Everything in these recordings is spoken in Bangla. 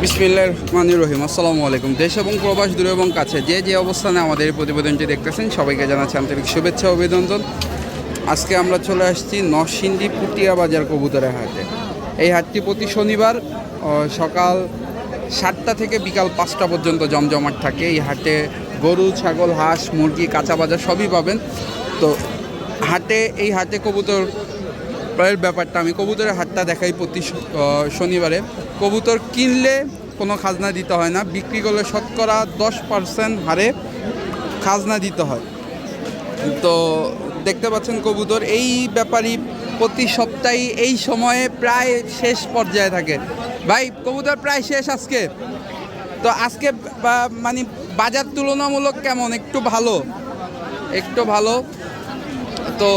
বিসমিল্লাহির রহমানির রহিম। আসসালামু আলাইকুম। দেশ এবং প্রবাস দূরে এবং কাছে যে অবস্থানে আমাদের এই প্রতিবেদনটি দেখতেছেন সবাইকে জানাচ্ছি আন্তরিক শুভেচ্ছা ও অভিনন্দন। আজকে আমরা চলে আসছি নরসিংদী পুটিয়া বাজার কবুতরের হাটে। এই হাটটি প্রতি শনিবার সকাল 7টা থেকে বিকাল 5টা পর্যন্ত জমজমাট থাকে। এই হাটে গরু, ছাগল, হাঁস, মুরগি, কাঁচা বাজার সবই পাবেন। তো এই হাটে কবুতর প্রায়ের ব্যাপারটা আমি কবুতরের হাটটা দেখাই প্রতি শনিবারে। কবুতর কিনলে কোনো খাজনা দিতে হয় না, বিক্রি করলে শতকরা 10% হারে খাজনা দিতে হয়। তো দেখতে পাচ্ছেন কবুতর এই ব্যাপারই প্রতি সপ্তাহে এই সময়ে প্রায় শেষ পর্যায়ে থাকে। ভাই কবুতর প্রায় শেষ আজকে। তো আজকে মানে বাজার তুলনামূলক কেমন? একটু ভালো। তো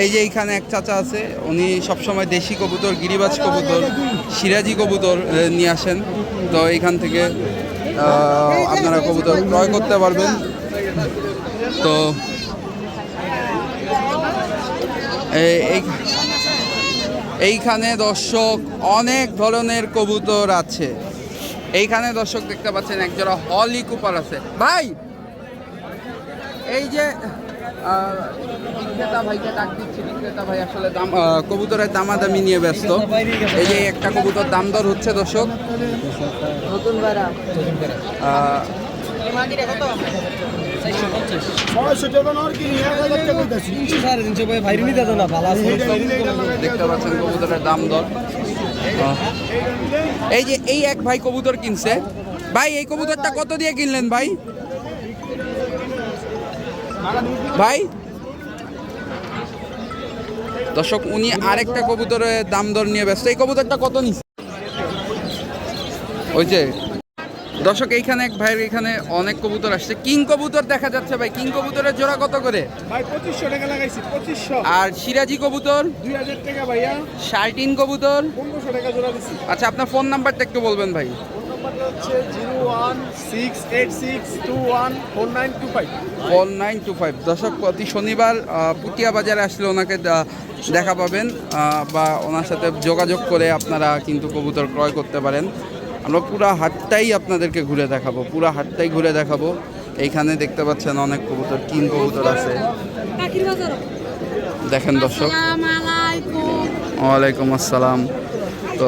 এই যে এইখানে এক চাচা আছে, উনি সবসময় দেশি কবুতর, গিরিবাজ কবুতর, সিরাজি কবুতর নিয়ে আসেন। তো এইখান থেকে আপনারা কবুতর ক্রয় করতে পারবেন। তো এইখানে দর্শক অনেক ধরনের কবুতর আছে। এইখানে দর্শক দেখতে পাচ্ছেন একজোড়া হলি কুপার আছে। ভাই এই যে বিক্রেতা ভাইকে ডাক দিচ্ছি, বিক্রেতা ভাই আসলে কবুতরের দামাদামি নিয়ে ব্যস্ত। এই যে একটা কবুতর দাম দর হচ্ছে দর্শক। দেখতে পাচ্ছেন কবুতরের দাম দর। এই যে এই এক ভাই কবুতর কিনছে। ভাই এই কবুতরটা কত দিয়ে কিনলেন ভাই? দর্শক উনি আরেকটা কবুতরের দাম দর নিয়ে ব্যস্ত। এই কবুতরটা কত নিচ্ছে? ওই যে দর্শক এইখানে এক ভাইয়ের এখানে অনেক কবুতর আসছে। কিং কবুতর দেখা যাচ্ছে ভাই, কিং কবুতরের জোড়া কত করে? ভাই 2500 টাকা লাগাইছি, 2500। আর সিরাজি কবুতর 2000 টাকা ভাইয়া। শার্টিন কবুতর 1500 টাকা জোড়া দিছি। আচ্ছা আপনার ফোন নাম্বারটা একটু বলবেন ভাই। ফোন নাম্বারটা হচ্ছে 01686214925 4925। দর্শক প্রতি শনিবার পুটিয়া বাজারে আসলে ওনাকে দেখা পাবেন বা ওনার সাথে যোগাযোগ করে আপনারা কিন্তু কবুতর ক্রয় করতে পারেন। আমরা পুরো হাটটাই আপনাদেরকে ঘুরে দেখাবো। এইখানে দেখতে পাচ্ছেন অনেক কবুতর, কিং কবুতর আছে। দেখেন দর্শক। ওয়ালাইকুম আসসালাম। তো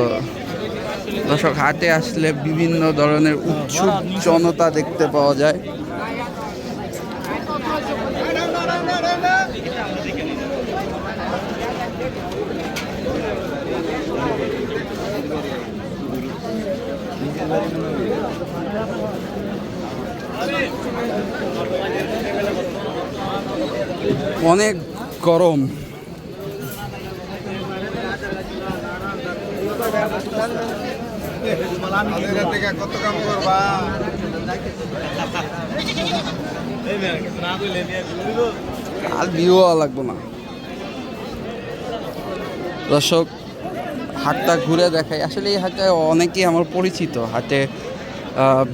দর্শক হাটে আসলে বিভিন্ন ধরনের উৎসুক জনতা দেখতে পাওয়া যায়। অনেক গরম। কত কাম করবা? আর ভিউ লাগবো না। দর্শক হাটটা ঘুরে দেখাই। আসলে এই হাটে অনেকেই আমার পরিচিত। হাটে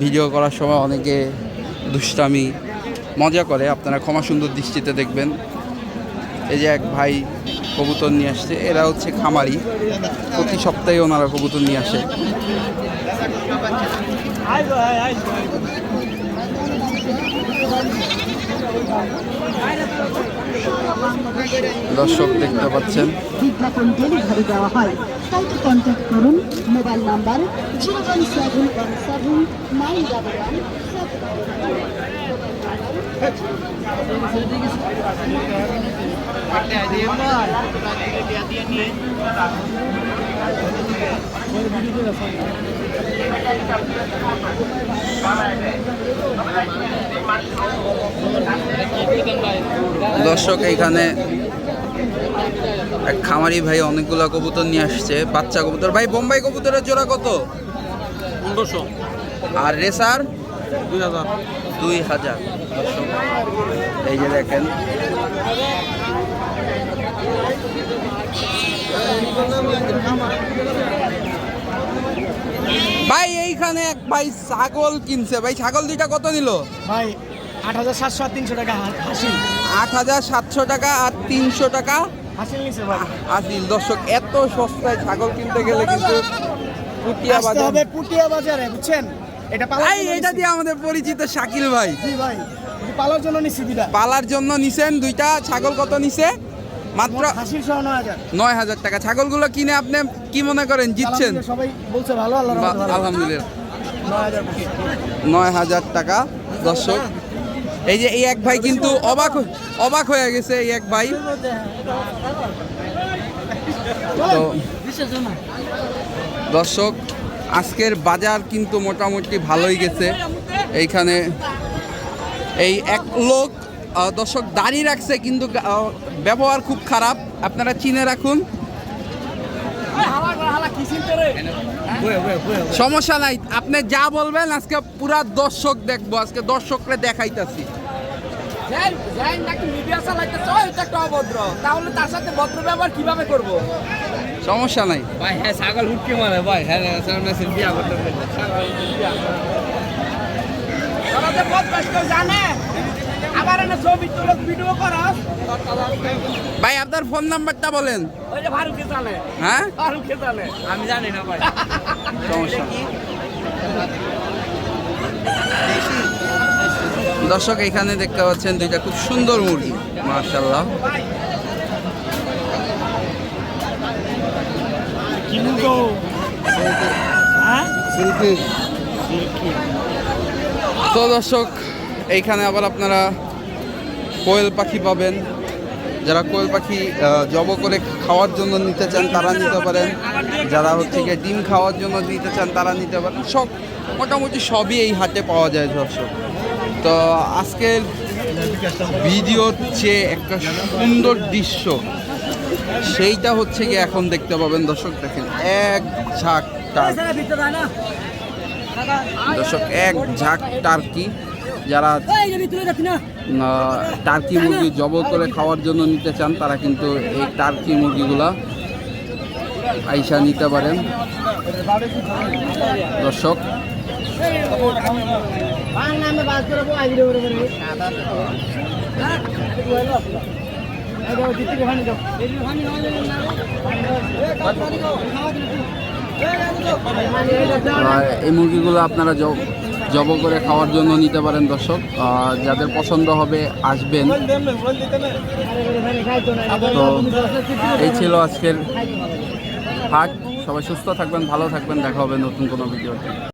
ভিডিও করার সময় অনেকে দুষ্টামি মজা করে, আপনারা ক্ষমা সুন্দর দৃষ্টিতে দেখবেন। এই যে এক ভাই কবুতর নিয়ে আসছে, এরা হচ্ছে খামারি, প্রতি সপ্তাহে ওনারা কবুতর নিয়ে আসে। দর্শক দেখতে পাচ্ছেন বিজ্ঞাপন ডেলিভারি দেওয়া হয়। সাইটে কন্ট্যাক্ট করুন। Mobile number 017179111। দর্শক এইখানে এক খামারি ভাই অনেকগুলা কবুতর নিয়ে আসছে, বাচ্চা কবুতর। ভাই বোম্বাই কবুতরের জোড়া কত? 1500। আর রেসার 2000। 2000। দর্শক এই যে দেখেন ভাই এইখানে এক ভাই ছাগল কিনছে। ভাই ছাগল দুইটা কত নিল ভাই? 8700 আর 300 টাকা হাসিল। 8700 টাকা আর 300 টাকা হাসিল নিছে ভাই। হাসিল। দর্শক এত সস্তায় ছাগল কিনতে গেলে কিন্তু পুটিয়া আসতে বাজার হবে পুটিয়া বাজারে, বুঝছেন? এটা পালার এই জন্য এটা নিছি। দিয়ে আমাদের পরিচিত শাকিল ভাই জি ভাই, এটা পালার জন্য নিছি দুইটা। পালার জন্য নিছেন দুইটা ছাগল। কত নিছে? মাত্র হাসির সহ 9,000। 9,000 টাকা। ছাগলগুলো কিনে আপনি কি মনে করেন জিতছেন? আলহামদুলিল্লাহ, সবাই বলছে ভালো, আল্লাহর রহমতে ভালো। আলহামদুলিল্লাহ। 9,000 বুকে। 9,000 টাকা দর্শক। এই যে এই এক ভাই কিন্তু অবাক হয়ে গেছে, এই এক ভাই। তো দর্শক আজকের বাজার কিন্তু মোটামুটি ভালোই গেছে। এইখানে এই এক লোক দর্শক দাঁড়িয়ে রাখছে, কিন্তু ব্যবহার খুব খারাপ, আপনারা চিনে রাখুন। সমস্যা নাই, আপনি যা বলবেন আজকে পুরা দর্শক দেখবো, আজকে দর্শকরা দেখাইতাছি। তাহলে তার সাথে ভদ্র ব্যবহার কিভাবে করব? সমস্যা নাই। ভাই হ্যাঁ ছাগল হুটকে মারে ভাই, হ্যাঁ বিয়া করতে জানে আবার এনে ছবি তুলে ভিডিও করস। ভাই আপনার ফোন নাম্বারটা বলেন। ওই যে ফারুকে জানে, হ্যাঁ ফারুকে জানে, আমি জানি না ভাই। সমস্যা। দর্শক এখানে দেখতে পাচ্ছেন দুইটা খুব সুন্দর মুরগি, মাশাআল্লাহ। তো দর্শক এইখানে আবার আপনারা কোয়েল পাখি পাবেন। যারা কোয়েল পাখি জব করে খাওয়ার জন্য নিতে চান তারা নিতে পারেন, যারা হচ্ছে গিয়ে ডিম খাওয়ার জন্য নিতে চান তারা নিতে পারেন। সব মোটামুটি সবই এই হাটে পাওয়া যায় দর্শক। তো আজকের ভিডিওর যে একটা সুন্দর দৃশ্য সেইটা হচ্ছে গিয়ে এখন দেখতে পাবেন দর্শক। দেখেন এক ঝাঁক টার্কি দর্শক, এক ঝাঁক টার্কি। যারা টার্কি মুরগি জব করে খাওয়ার জন্য নিতে চান তারা কিন্তু এই টার্কি মুরগিগুলা আইসা নিতে পারেন দর্শক। এই মুরগিগুলো আপনারা জব করে খাওয়ার জন্য নিতে পারেন দর্শক। যাদের পছন্দ হবে আসবেন। তো এই ছিল আজকের হাট। সবাই সুস্থ থাকবেন, ভালো থাকবেন, দেখা হবে নতুন কোনো ভিডিওতে।